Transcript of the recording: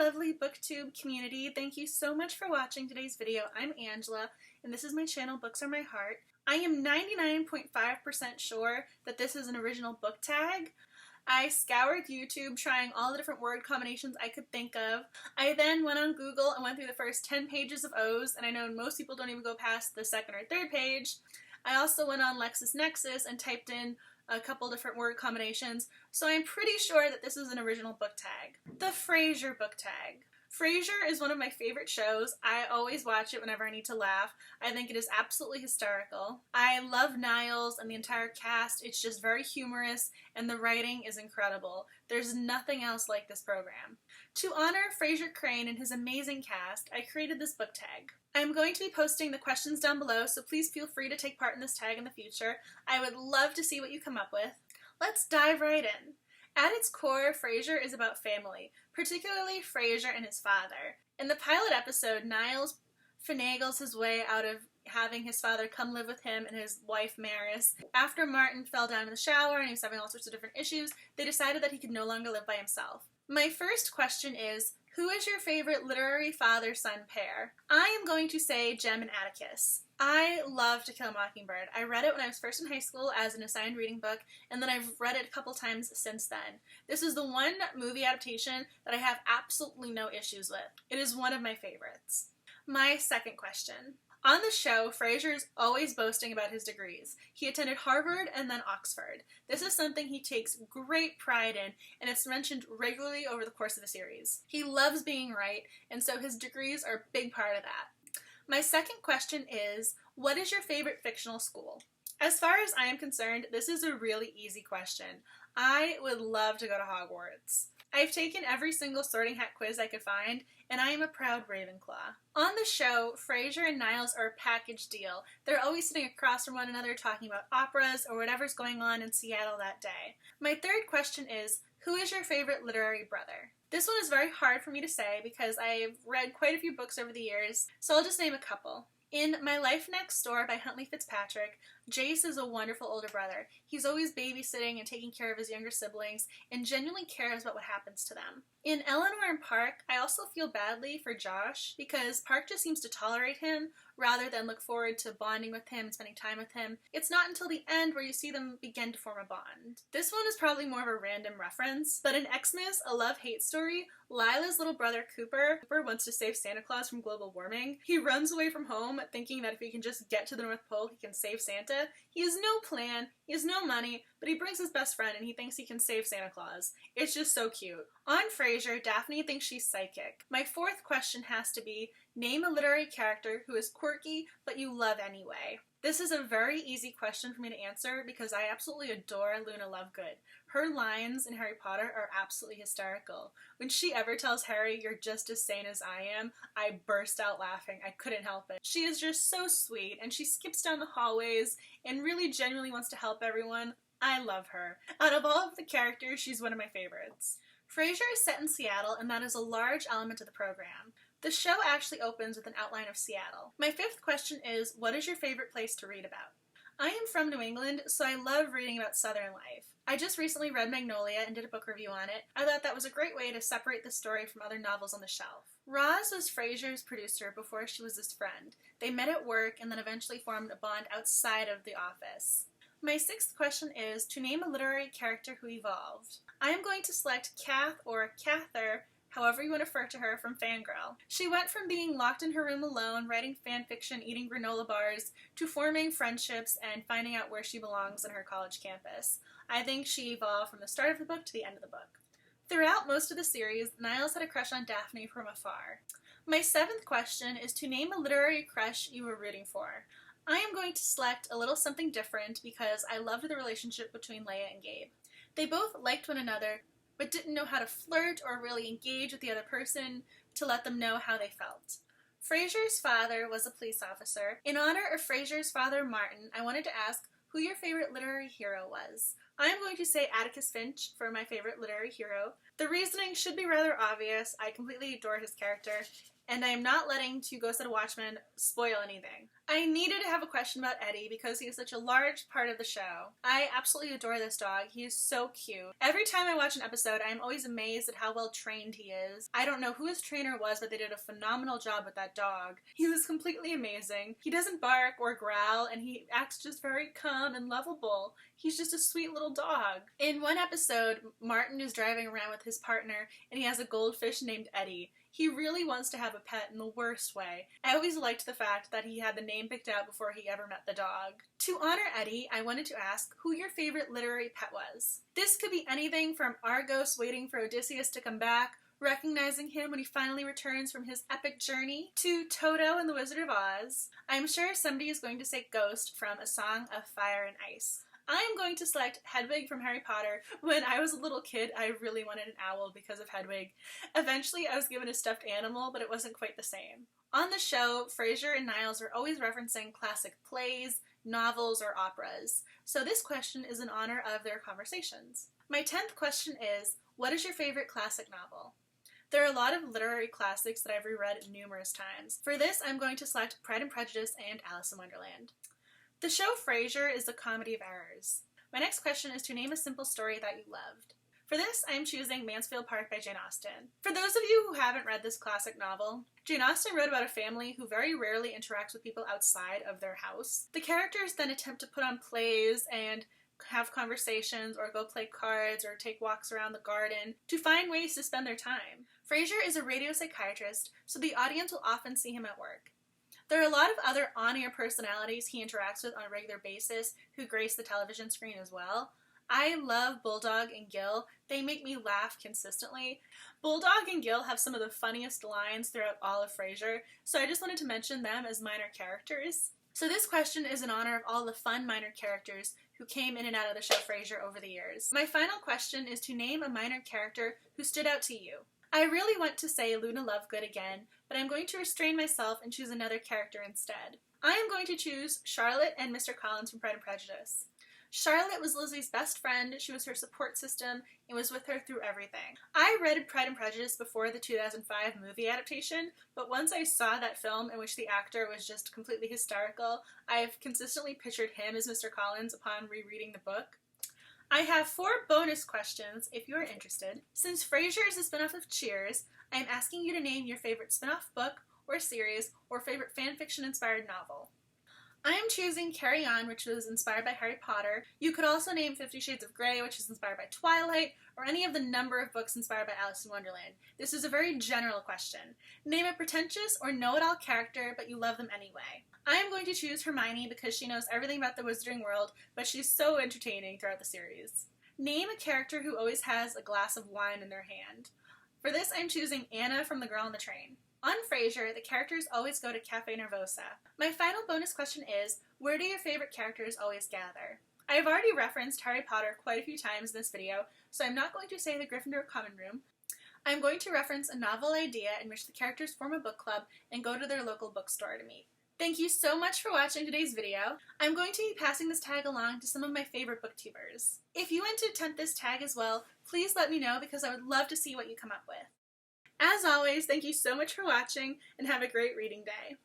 lovely booktube community. Thank you so much for watching today's video. I'm Angela, and this is my channel, Books Are My Heart. I am 99.5% sure that this is an original book tag. I scoured YouTube trying all the different word combinations I could think of. I then went on Google and went through the first 10 pages of O's, and I know most people don't even go past the second or third page. I also went on LexisNexis and typed in a couple different word combinations, so I'm pretty sure that this is an original book tag. The Frasier book tag. Frasier is one of my favorite shows. I always watch it whenever I need to laugh. I think it is absolutely hysterical. I love Niles and the entire cast. It's just very humorous, and the writing is incredible. There's nothing else like this program. To honor Frasier Crane and his amazing cast, I created this book tag. I'm going to be posting the questions down below, so please feel free to take part in this tag in the future. I would love to see what you come up with. Let's dive right in. At its core, Frasier is about family, particularly Frasier and his father. In the pilot episode, Niles finagles his way out of having his father come live with him and his wife Maris. After Martin fell down in the shower and he was having all sorts of different issues, they decided that he could no longer live by himself. My first question is, who is your favorite literary father-son pair? I am going to say Jem and Atticus. I love To Kill a Mockingbird. I read it when I was first in high school as an assigned reading book, and then I've read it a couple times since then. This is the one movie adaptation that I have absolutely no issues with. It is one of my favorites. My second question. On the show, Frasier is always boasting about his degrees. He attended Harvard and then Oxford. This is something he takes great pride in, and it's mentioned regularly over the course of the series. He loves being right, and so his degrees are a big part of that. My second question is, what is your favorite fictional school? As far as I am concerned, this is a really easy question. I would love to go to Hogwarts. I've taken every single Sorting Hat quiz I could find, and I am a proud Ravenclaw. On the show, Frasier and Niles are a package deal. They're always sitting across from one another talking about operas or whatever's going on in Seattle that day. My third question is, who is your favorite literary brother? This one is very hard for me to say because I've read quite a few books over the years, so I'll just name a couple. In My Life Next Door by Huntley Fitzpatrick, Jace is a wonderful older brother. He's always babysitting and taking care of his younger siblings and genuinely cares about what happens to them. In Eleanor and Park, I also feel badly for Josh because Park just seems to tolerate him rather than look forward to bonding with him and spending time with him. It's not until the end where you see them begin to form a bond. This one is probably more of a random reference, but in Xmas, A Love-Hate Story, Lila's little brother Cooper wants to save Santa Claus from global warming. He runs away from home thinking that if he can just get to the North Pole, he can save Santa. He has no plan, he has no money, but he brings his best friend and he thinks he can save Santa Claus. It's just so cute. On Frasier, Daphne thinks she's psychic. My fourth question has to be, name a literary character who is quirky but you love anyway. This is a very easy question for me to answer because I absolutely adore Luna Lovegood. Her lines in Harry Potter are absolutely hysterical. When she ever tells Harry, "You're just as sane as I am," I burst out laughing. I couldn't help it. She is just so sweet, and she skips down the hallways and really genuinely wants to help everyone. I love her. Out of all of the characters, she's one of my favorites. Frasier is set in Seattle, and that is a large element of the program. The show actually opens with an outline of Seattle. My fifth question is, what is your favorite place to read about? I am from New England, so I love reading about Southern life. I just recently read Magnolia and did a book review on it. I thought that was a great way to separate the story from other novels on the shelf. Roz was Frasier's producer before she was his friend. They met at work and then eventually formed a bond outside of the office. My sixth question is, to name a literary character who evolved. I am going to select Kath or Cather, however you want to refer to her, from Fangirl. She went from being locked in her room alone, writing fanfiction, eating granola bars, to forming friendships and finding out where she belongs on her college campus. I think she evolved from the start of the book to the end of the book. Throughout most of the series, Niles had a crush on Daphne from afar. My seventh question is to name a literary crush you were rooting for. I am going to select a little something different because I loved the relationship between Leia and Gabe. They both liked one another, but didn't know how to flirt or really engage with the other person to let them know how they felt. Frasier's father was a police officer. In honor of Frasier's father, Martin, I wanted to ask who your favorite literary hero was. I am going to say Atticus Finch for my favorite literary hero. The reasoning should be rather obvious. I completely adore his character, and I am not letting To Go Set a Watchman spoil anything. I needed to have a question about Eddie because he is such a large part of the show. I absolutely adore this dog. He is so cute. Every time I watch an episode, I am always amazed at how well trained he is. I don't know who his trainer was, but they did a phenomenal job with that dog. He was completely amazing. He doesn't bark or growl, and he acts just very calm and lovable. He's just a sweet little dog. In one episode, Martin is driving around with his partner, and he has a goldfish named Eddie. He really wants to have a pet in the worst way. I always liked the fact that he had the name picked out before he ever met the dog. To honor Eddie, I wanted to ask who your favorite literary pet was. This could be anything from Argos waiting for Odysseus to come back, recognizing him when he finally returns from his epic journey, to Toto and the Wizard of Oz. I'm sure somebody is going to say Ghost from A Song of Fire and Ice. I am going to select Hedwig from Harry Potter. When I was a little kid, I really wanted an owl because of Hedwig. Eventually, I was given a stuffed animal, but it wasn't quite the same. On the show, Frasier and Niles are always referencing classic plays, novels, or operas, so this question is in honor of their conversations. My 10th question is, what is your favorite classic novel? There are a lot of literary classics that I've reread numerous times. For this, I'm going to select Pride and Prejudice and Alice in Wonderland. The show Frasier is a comedy of errors. My next question is to name a simple story that you loved. For this, I am choosing Mansfield Park by Jane Austen. For those of you who haven't read this classic novel, Jane Austen wrote about a family who very rarely interacts with people outside of their house. The characters then attempt to put on plays and have conversations or go play cards or take walks around the garden to find ways to spend their time. Frasier is a radio psychiatrist, so the audience will often see him at work. There are a lot of other on-air personalities he interacts with on a regular basis who grace the television screen as well. I love Bulldog and Gil. They make me laugh consistently. Bulldog and Gil have some of the funniest lines throughout all of Frasier, so I just wanted to mention them as minor characters. So this question is in honor of all the fun minor characters who came in and out of the show Frasier over the years. My final question is to name a minor character who stood out to you. I really want to say Luna Lovegood again, but I'm going to restrain myself and choose another character instead. I am going to choose Charlotte and Mr. Collins from Pride and Prejudice. Charlotte was Lizzie's best friend, she was her support system, and was with her through everything. I read Pride and Prejudice before the 2005 movie adaptation, but once I saw that film in which the actor was just completely hysterical, I've consistently pictured him as Mr. Collins upon rereading the book. I have 4 bonus questions if you are interested. Since Frasier is a spinoff of Cheers, I am asking you to name your favorite spinoff book or series or favorite fanfiction-inspired novel. I am choosing Carry On, which was inspired by Harry Potter. You could also name 50 Shades of Grey, which is inspired by Twilight, or any of the number of books inspired by Alice in Wonderland. This is a very general question. Name a pretentious or know-it-all character, but you love them anyway. I am going to choose Hermione because she knows everything about the wizarding world, but she's so entertaining throughout the series. Name a character who always has a glass of wine in their hand. For this, I'm choosing Anna from The Girl on the Train. On Frasier, the characters always go to Cafe Nervosa. My final bonus question is, where do your favorite characters always gather? I have already referenced Harry Potter quite a few times in this video, so I'm not going to say the Gryffindor Common Room. I'm going to reference a novel idea in which the characters form a book club and go to their local bookstore to meet. Thank you so much for watching today's video. I'm going to be passing this tag along to some of my favorite booktubers. If you want to attempt this tag as well, please let me know because I would love to see what you come up with. As always, thank you so much for watching and have a great reading day.